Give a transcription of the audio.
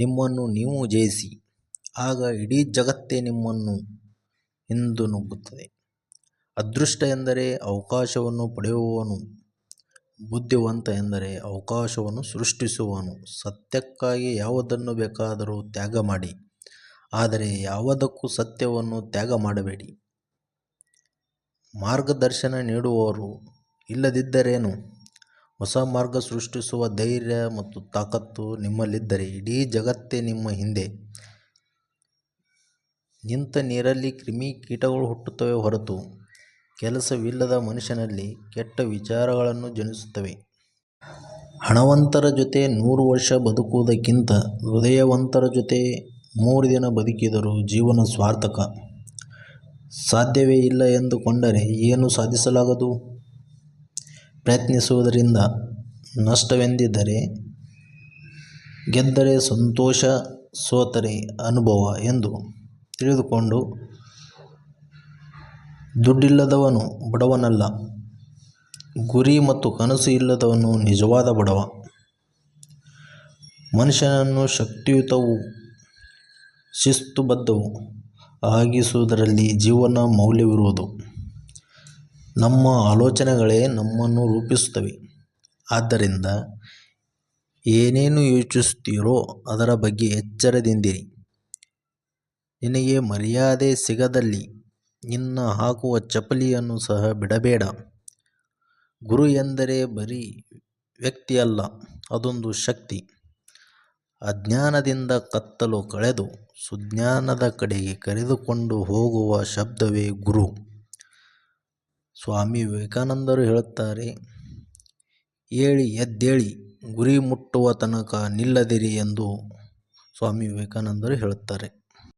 ನಿಮ್ಮನ್ನು ನೀವು ಜಯಿಸಿ, ಆಗ ಇಡೀ ಜಗತ್ತೇ ನಿಮ್ಮನ್ನು ಹಿಂದು ನುಗ್ಗುತ್ತದೆ. ಅದೃಷ್ಟ ಎಂದರೆ ಅವಕಾಶವನ್ನು ಪಡೆಯುವವನು, ಬುದ್ಧಿವಂತ ಎಂದರೆ ಅವಕಾಶವನ್ನು ಸೃಷ್ಟಿಸುವವನು. ಸತ್ಯಕ್ಕಾಗಿ ಯಾವುದನ್ನು ಬೇಕಾದರೂ ತ್ಯಾಗ ಮಾಡಿ, ಆದರೆ ಯಾವುದಕ್ಕೂ ಸತ್ಯವನ್ನು ತ್ಯಾಗ ಮಾಡಬೇಡಿ. ಮಾರ್ಗದರ್ಶನ ನೀಡುವವರು ಇಲ್ಲದಿದ್ದರೇನು? ಹೊಸ ಮಾರ್ಗ ಸೃಷ್ಟಿಸುವ ಧೈರ್ಯ ಮತ್ತು ತಾಕತ್ತು ನಿಮ್ಮಲ್ಲಿದ್ದರೆ ಇಡೀ ಜಗತ್ತೇ ನಿಮ್ಮ ಹಿಂದೆ ನಿಂತ ನೀರಲ್ಲಿ ಕ್ರಿಮಿಕೀಟಗಳು ಹುಟ್ಟುತ್ತವೆ ಹೊರತು ಕೆಲಸವಿಲ್ಲದ ಮನುಷ್ಯನಲ್ಲಿ ಕೆಟ್ಟ ವಿಚಾರಗಳನ್ನು ಜನಿಸುತ್ತವೆ. ಹಣವಂತರ ಜೊತೆ 100 ವರ್ಷ ಬದುಕುವುದಕ್ಕಿಂತ ಹೃದಯವಂತರ ಜೊತೆ 3 ದಿನ ಬದುಕಿದರೂ ಜೀವನ ಸಾರ್ಥಕ. ಸಾಧ್ಯವೇ ಇಲ್ಲ ಎಂದುಕೊಂಡರೆ ಏನು ಸಾಧಿಸಲಾಗದು? ಪ್ರಯತ್ನಿಸುವುದರಿಂದ ನಷ್ಟವೆಂದಿದ್ದರೆ ಗೆದ್ದರೆ ಸಂತೋಷ, ಸೋತರೆ ಅನುಭವ ಎಂದು ತಿಳಿದುಕೊಂಡು ದುಡ್ಡಿಲ್ಲದವನು ಬಡವನಲ್ಲ, ಗುರಿ ಮತ್ತು ಕನಸು ಇಲ್ಲದವನು ನಿಜವಾದ ಬಡವ. ಮನುಷ್ಯನನ್ನು ಶಕ್ತಿಯುತವೂ ಶಿಸ್ತುಬದ್ಧವೂ ಆಗಿಸುವುದರಲ್ಲಿ ಜೀವನ ಮೌಲ್ಯವಿರುವುದು. ನಮ್ಮ ಆಲೋಚನೆಗಳೇ ನಮ್ಮನ್ನು ರೂಪಿಸುತ್ತವೆ. ಆದ್ದರಿಂದ ಏನೇನು ಯೋಚಿಸುತ್ತೀರೋ ಅದರ ಬಗ್ಗೆ ಎಚ್ಚರದಿಂದಿರಿ. ನಿನಗೆ ಮರ್ಯಾದೆ ಸಿಗದಲ್ಲಿ ನಿನ್ನ ಹಾಕುವ ಚಪ್ಪಲಿಯನ್ನು ಸಹ ಬಿಡಬೇಡ. ಗುರು ಎಂದರೆ ಬರೀ ವ್ಯಕ್ತಿಯಲ್ಲ, ಅದೊಂದು ಶಕ್ತಿ. ಅಜ್ಞಾನದಿಂದ ಕತ್ತಲು ಕಳೆದು ಸುಜ್ಞಾನದ ಕಡೆಗೆ ಕರೆದುಕೊಂಡು ಹೋಗುವ ಶಬ್ದವೇ ಗುರು. ಸ್ವಾಮಿ ವಿವೇಕಾನಂದರು ಹೇಳುತ್ತಾರೆ, ಏಳಿ ಎದ್ದೇಳಿ, ಗುರಿ ಮುಟ್ಟುವ ತನಕ ನಿಲ್ಲದಿರಿ ಎಂದು ಸ್ವಾಮಿ ವಿವೇಕಾನಂದರು ಹೇಳುತ್ತಾರೆ.